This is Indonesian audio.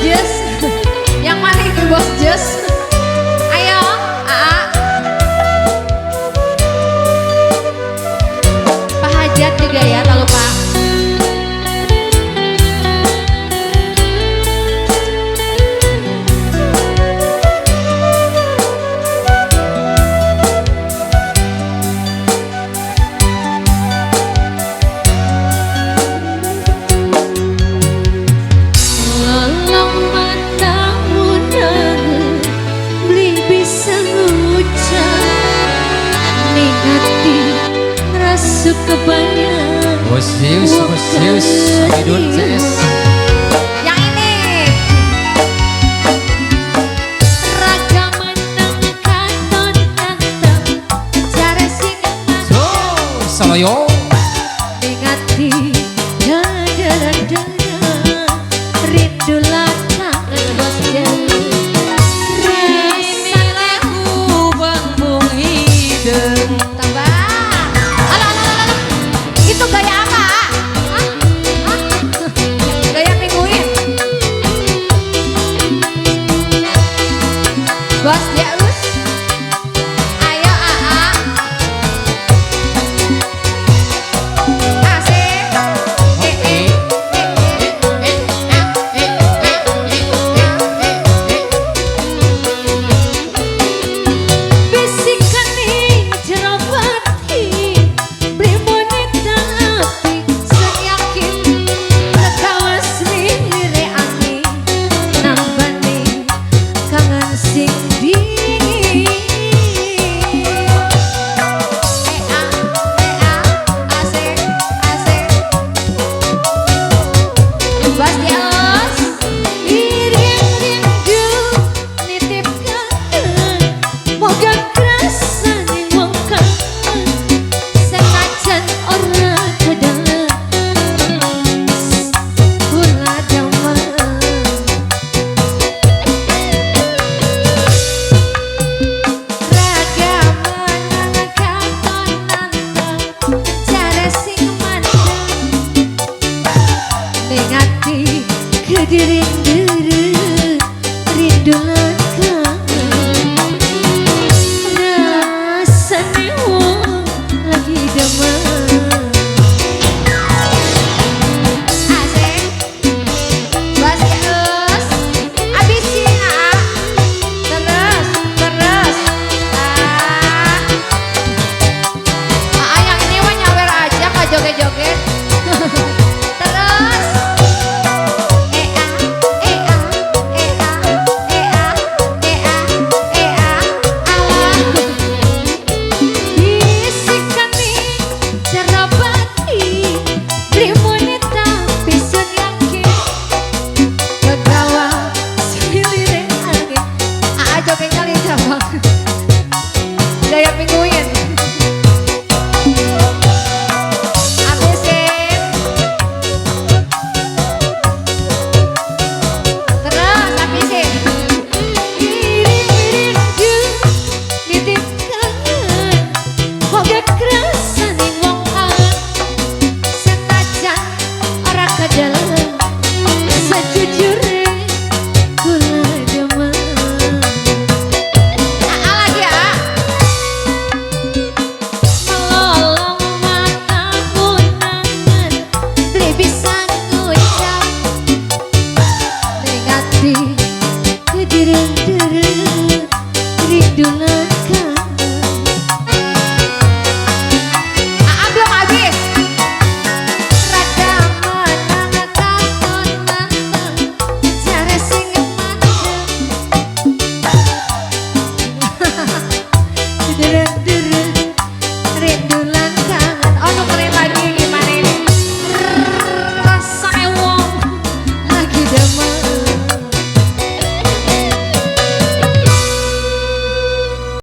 Jess. Yang mana itu Bos Jess? Ayo, Aa. Pak Hajat juga ya, tak lupa. Kebayang Bosius hidup CS yang ini raga menang katon nantang jare sing Saloyo ingati dada rindu latang bos rasane bang bung hideng itu gaya apa? Hah? Gaya penguin. Bos Jaus. Ayo Aa. Asik. Bisikan ning jero bati. Ingati kedirindu